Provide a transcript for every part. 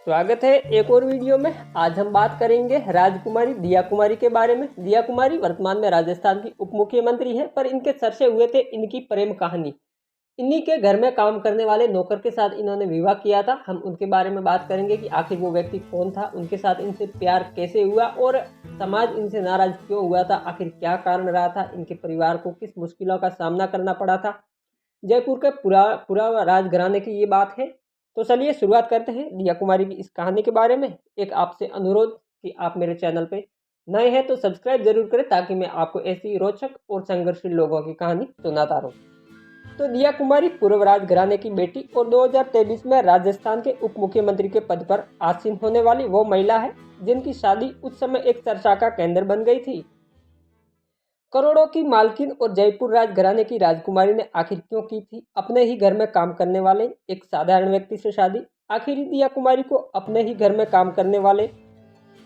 स्वागत है एक और वीडियो में। आज हम बात करेंगे राजकुमारी दिया कुमारी के बारे में। दिया कुमारी वर्तमान में राजस्थान की उप मुख्यमंत्री है, पर इनके सर से हुए थे इनकी प्रेम कहानी। इन्हीं के घर में काम करने वाले नौकर के साथ इन्होंने विवाह किया था। हम उनके बारे में बात करेंगे कि आखिर वो व्यक्ति कौन था, उनके साथ इनसे प्यार कैसे हुआ और समाज इनसे नाराज क्यों हुआ था, आखिर क्या कारण रहा था, इनके परिवार को किस मुश्किलों का सामना करना पड़ा था। जयपुर के पूरा राजघराने की ये बात है। तो चलिए शुरुआत करते हैं दिया कुमारी की इस कहानी के बारे में। एक आपसे अनुरोध कि आप मेरे चैनल पे नए हैं तो सब्सक्राइब जरूर करें, ताकि मैं आपको ऐसी रोचक और संघर्षशील लोगों की कहानी सुनाता रहूं। तो दिया कुमारी पूर्व राजघराने की बेटी और 2023 में राजस्थान के उप मुख्यमंत्री के पद पर आसीन होने वाली वो महिला है जिनकी शादी उस समय एक चर्चा का केंद्र बन गई थी। करोड़ों की मालकिन और जयपुर राजघराने की राजकुमारी ने आखिर क्यों की थी अपने ही घर में काम करने वाले एक साधारण व्यक्ति से शादी। आखिर दिया कुमारी को अपने ही घर में काम करने वाले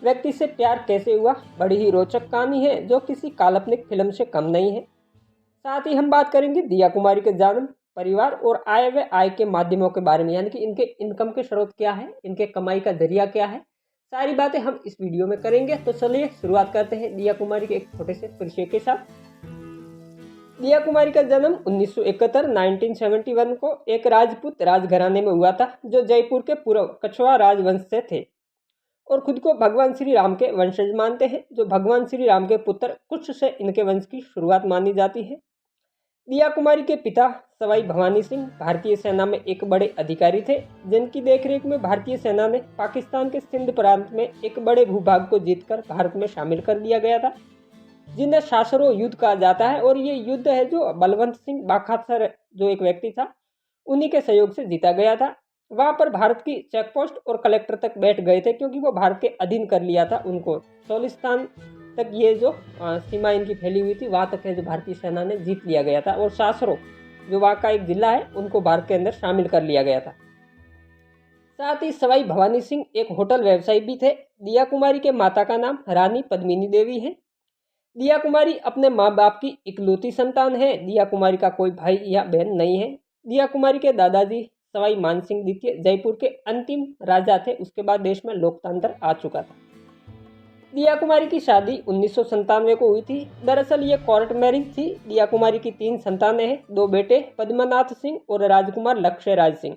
व्यक्ति से प्यार कैसे हुआ। बड़ी ही रोचक कहानी है जो किसी काल्पनिक फिल्म से कम नहीं है। साथ ही हम बात करेंगे दिया कुमारी के जन्म, परिवार और आय व आय के माध्यमों के बारे में, यानी कि इनके इनकम के स्रोत क्या है, इनके कमाई का जरिया क्या है। सारी बातें हम इस वीडियो में करेंगे। तो चलिए शुरुआत करते हैं दिया कुमारी के एक छोटे से परिचय के साथ। दिया कुमारी का जन्म 1971 को एक राजपूत राजघराने में हुआ था जो जयपुर के पूर्व कछवा राजवंश से थे और खुद को भगवान श्री राम के वंशज मानते हैं। जो भगवान श्री राम के पुत्र कुछ से इनके वंश की शुरुआत मानी जाती है। दिया कुमारी के पिता सवाई भवानी सिंह भारतीय सेना में एक बड़े अधिकारी थे, जिनकी देखरेख में भारतीय सेना ने पाकिस्तान के सिंध प्रांत में एक बड़े भूभाग को जीतकर भारत में शामिल कर दिया गया था, जिन्हें शासरो युद्ध कहा जाता है। और ये युद्ध है जो बलवंत सिंह बाखासर जो एक व्यक्ति था उन्हीं के सहयोग से जीता गया था। वहां पर भारत की चेकपोस्ट और कलेक्टर तक बैठ गए थे, क्योंकि वो भारत के अधीन कर लिया था उनको। सोलिस्तान तक ये जो सीमा इनकी फैली हुई थी वहां तक है जो भारतीय सेना ने जीत लिया गया था, और शासरो जो वहां का एक जिला है उनको भारत के अंदर शामिल कर लिया गया था। साथ ही सवाई भवानी सिंह एक होटल व्यवसायी भी थे। दिया कुमारी के माता का नाम रानी पद्मिनी देवी है। दिया कुमारी अपने माँ बाप की इकलौती संतान है। दिया कुमारी का कोई भाई या बहन नहीं है। दिया कुमारी के दादाजी सवाई मानसिंह द्वितीय जयपुर के अंतिम राजा थे। उसके बाद देश में लोकतंत्र आ चुका था। दिया कुमारी की शादी 1997 को हुई थी। दरअसल ये कोर्ट मैरिज थी। दिया कुमारी की 3 संतानें हैं, 2 बेटे पद्मनाथ सिंह और राजकुमार लक्ष्य राज सिंह।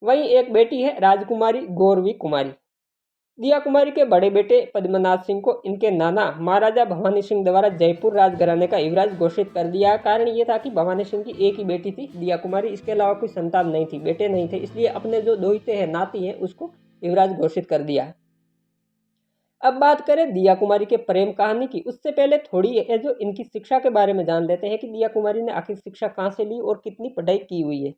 वहीं एक बेटी है राजकुमारी गौरवी कुमारी। दिया कुमारी के बड़े बेटे पद्मनाथ सिंह को इनके नाना महाराजा भवानी सिंह द्वारा जयपुर राजघराने का युवराज घोषित कर दिया। कारण ये था कि भवानी सिंह की एक ही बेटी थी दिया कुमारी, इसके अलावा कोई संतान नहीं थी, बेटे नहीं थे, इसलिए अपने जो दोहिते हैं, नाती हैं, उसको युवराज घोषित कर दिया। अब बात करें दिया कुमारी के प्रेम कहानी की, उससे पहले थोड़ी है जो इनकी शिक्षा के बारे में जान लेते हैं कि दिया कुमारी ने आखिर शिक्षा कहाँ से ली और कितनी पढ़ाई की हुई है।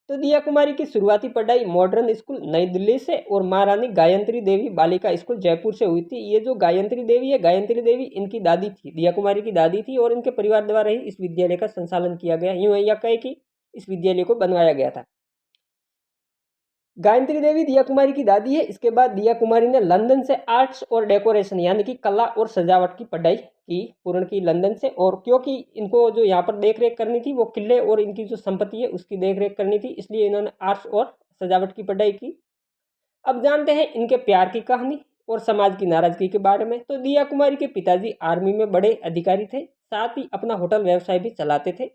तो दिया कुमारी की शुरुआती पढ़ाई मॉडर्न स्कूल नई दिल्ली से और महारानी गायत्री देवी बालिका स्कूल जयपुर से हुई थी। ये जो गायत्री देवी है, गायत्री देवी इनकी दादी थी, दिया कुमारी की दादी थी, और इनके परिवार द्वारा ही इस विद्यालय का संचालन किया गया। यूं या कहे कि इस विद्यालय को बनवाया गया था। गायत्री देवी दिया कुमारी की दादी है। इसके बाद दिया कुमारी ने लंदन से आर्ट्स और डेकोरेशन यानी कि कला और सजावट की पढ़ाई की, पूर्ण की लंदन से। और क्योंकि इनको जो यहाँ पर देख रेख करनी थी, वो किले और इनकी जो संपत्ति है उसकी देख रेख करनी थी, इसलिए इन्होंने आर्ट्स और सजावट की पढ़ाई की। अब जानते हैं इनके प्यार की कहानी और समाज की नाराजगी के बारे में। तो दिया कुमारी के पिताजी आर्मी में बड़े अधिकारी थे, साथ ही अपना होटल व्यवसाय भी चलाते थे।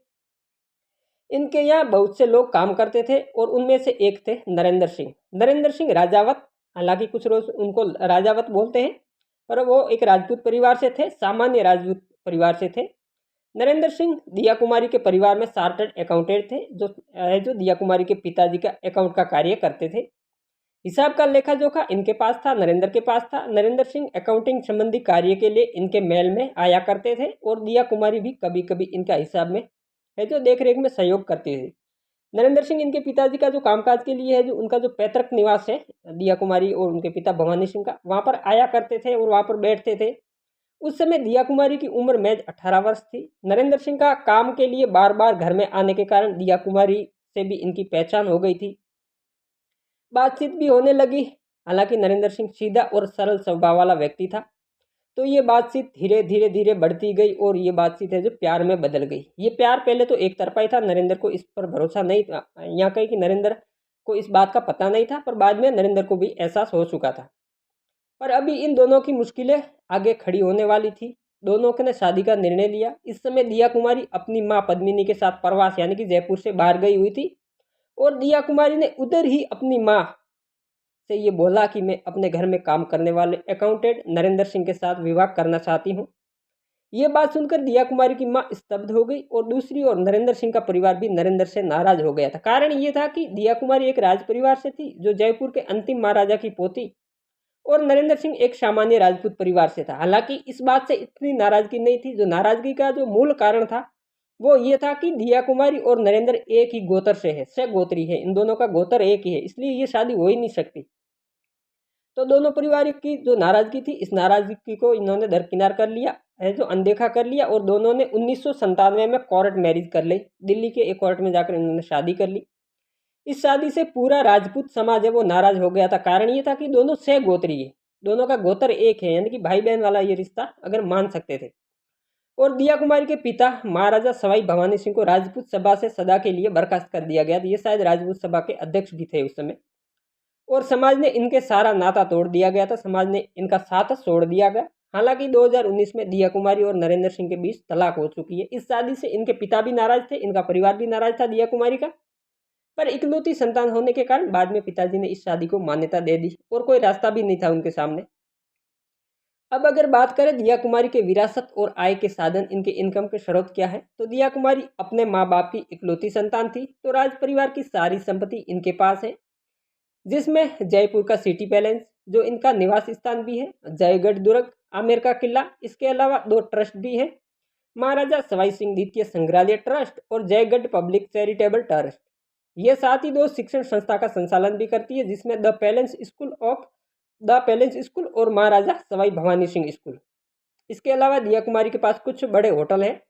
इनके यहाँ बहुत से लोग काम करते थे और उनमें से एक थे नरेंद्र सिंह। नरेंद्र सिंह राजावत, हालांकि कुछ लोग उनको राजावत बोलते हैं, पर वो एक राजपूत परिवार से थे, सामान्य राजपूत परिवार से थे। नरेंद्र सिंह दिया कुमारी के परिवार में चार्टर्ड अकाउंटेंट थे, जो दिया कुमारी के पिताजी का अकाउंट का कार्य करते थे। हिसाब का लेखा जोखा इनके पास था, नरेंद्र के पास था। नरेंद्र सिंह अकाउंटिंग संबंधी कार्य के लिए इनके महल में आया करते थे, और दिया कुमारी भी कभी कभी इनका हिसाब में है जो देखरेख में सहयोग करती थी। नरेंद्र सिंह इनके पिताजी का जो कामकाज के लिए है, जो उनका जो पैतृक निवास है दिया कुमारी और उनके पिता भवानी सिंह का, वहाँ पर आया करते थे और वहाँ पर बैठते थे। उस समय दिया कुमारी की उम्र महज 18 वर्ष थी। नरेंद्र सिंह का काम के लिए बार बार घर में आने के कारण दिया कुमारी से भी इनकी पहचान हो गई थी, बातचीत भी होने लगी। हालांकि नरेंद्र सिंह सीधा और सरल स्वभाव वाला व्यक्ति था, तो ये बातचीत धीरे धीरे धीरे बढ़ती गई और ये बातचीत है जो प्यार में बदल गई। ये प्यार पहले तो एक तरफा ही था, नरेंद्र को इस पर भरोसा नहीं था। यहाँ कहीं कि नरेंद्र को इस बात का पता नहीं था, पर बाद में नरेंद्र को भी एहसास हो चुका था। पर अभी इन दोनों की मुश्किलें आगे खड़ी होने वाली थी। दोनों ने शादी का निर्णय लिया। इस समय दिया कुमारी अपनी माँ पद्मिनी के साथ प्रवास यानी कि जयपुर से बाहर गई हुई थी और दिया कुमारी ने उधर ही अपनी माँ से ये बोला कि मैं अपने घर में काम करने वाले अकाउंटेंट नरेंद्र सिंह के साथ विवाह करना चाहती हूँ। ये बात सुनकर दिया कुमारी की माँ स्तब्ध हो गई और दूसरी ओर नरेंद्र सिंह का परिवार भी नरेंद्र से नाराज हो गया था। कारण ये था कि दिया कुमारी एक राज परिवार से थी जो जयपुर के अंतिम महाराजा की पोती, और नरेंद्र सिंह एक सामान्य राजपूत परिवार से था। हालांकि इस बात से इतनी नाराजगी नहीं थी। जो नाराजगी का जो मूल कारण था वो ये था कि दिया कुमारी और नरेंद्र एक ही गोत्र से है, सगोत्री है, इन दोनों का गोत्र एक ही है, इसलिए ये शादी हो ही नहीं सकती। तो दोनों परिवार की जो नाराजगी थी, इस नाराजगी को इन्होंने दरकिनार कर लिया है, जो अनदेखा कर लिया, और दोनों ने 1997 में कोर्ट मैरिज कर ली। दिल्ली के एक कोर्ट में जाकर इन्होंने शादी कर ली। इस शादी से पूरा राजपूत समाज है वो नाराज हो गया था। कारण ये था कि दोनों सह गोत्री है, दोनों का गोत्र एक है, यानी कि भाई बहन वाला ये रिश्ता अगर मान सकते थे। और दिया कुमारी के पिता महाराजा सवाई भवानी सिंह को राजपूत सभा से सदा के लिए बर्खास्त कर दिया गया। ये शायद राजपूत सभा के अध्यक्ष भी थे उस समय, और समाज ने इनके सारा नाता तोड़ दिया गया था, समाज ने इनका साथ छोड़ दिया गया। हालांकि 2019 में दिया कुमारी और नरेंद्र सिंह के बीच तलाक हो चुकी है। इस शादी से इनके पिता भी नाराज थे, इनका परिवार भी नाराज था दिया कुमारी का, पर इकलौती संतान होने के कारण बाद में पिताजी ने इस शादी को मान्यता दे दी और कोई रास्ता भी नहीं था उनके सामने। अब अगर बात करें दिया कुमारी के विरासत और आय के साधन, इनके इनकम के स्रोत क्या है, तो दिया कुमारी अपने माँ बाप की इकलौती संतान थी, तो राज परिवार की सारी संपत्ति इनके पास है, जिसमें जयपुर का सिटी पैलेस जो इनका निवास स्थान भी है, जयगढ़ दुर्ग, आमेर का किला, इसके अलावा 2 ट्रस्ट भी है, महाराजा सवाई सिंह द्वितीय संग्रहालय ट्रस्ट और जयगढ़ पब्लिक चैरिटेबल ट्रस्ट। ये साथ ही 2 शिक्षण संस्था का संचालन भी करती है, जिसमें द पैलेस स्कूल और महाराजा सवाई भवानी सिंह स्कूल। इसके अलावा दिया कुमारी के पास कुछ बड़े होटल हैं,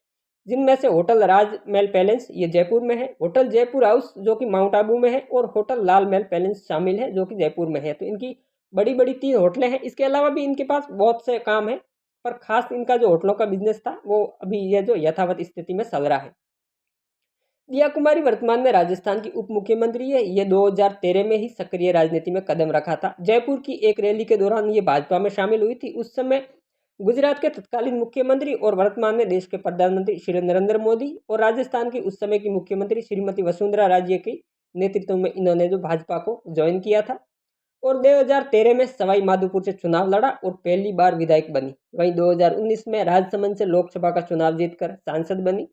जिनमें से होटल राजमहल पैलेस ये जयपुर में है, होटल जयपुर हाउस जो कि माउंट आबू में है, और होटल लाल महल पैलेस शामिल है जो कि जयपुर में है। तो इनकी बड़ी बड़ी 3 होटलें हैं। इसके अलावा भी इनके पास बहुत से काम है, पर खास इनका जो होटलों का बिजनेस था वो अभी ये जो यथावत स्थिति में चल रहा है। दिया कुमारी वर्तमान में राजस्थान की उप मुख्यमंत्री है। ये 2013 में ही सक्रिय राजनीति में कदम रखा था। जयपुर की एक रैली के दौरान ये भाजपा में शामिल हुई थी। उस समय गुजरात के तत्कालीन मुख्यमंत्री और वर्तमान में देश के प्रधानमंत्री श्री नरेंद्र मोदी और राजस्थान की उस समय की मुख्यमंत्री श्रीमती वसुंधरा राजे के नेतृत्व में इन्होंने जो भाजपा को ज्वाइन किया था, और 2013 में सवाई माधोपुर से चुनाव लड़ा और पहली बार विधायक बनी। वहीं 2019 में राजसमंद से लोकसभा का चुनाव जीतकर सांसद बनी।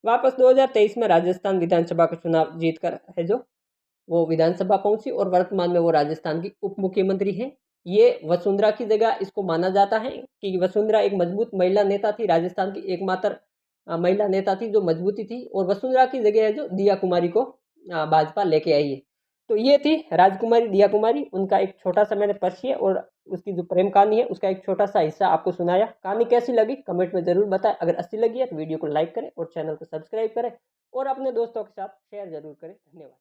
वापस 2023 में राजस्थान विधानसभा का चुनाव जीतकर है जो वो विधानसभा पहुंची, और वर्तमान में वो राजस्थान की उप मुख्यमंत्री है। ये वसुंधरा की जगह इसको माना जाता है कि वसुंधरा एक मजबूत महिला नेता थी, राजस्थान की एकमात्र महिला नेता थी जो मजबूती थी, और वसुंधरा की जगह है जो दिया कुमारी को भाजपा लेके आई है। तो ये थी राजकुमारी दिया कुमारी, उनका एक छोटा सा मैंने परिचय और उसकी जो प्रेम कहानी है उसका एक छोटा सा हिस्सा आपको सुनाया। कहानी कैसी लगी कमेंट में जरूर बताएं। अगर अच्छी लगी है तो वीडियो को लाइक करें और चैनल को सब्सक्राइब करें और अपने दोस्तों के साथ शेयर जरूर करें। धन्यवाद।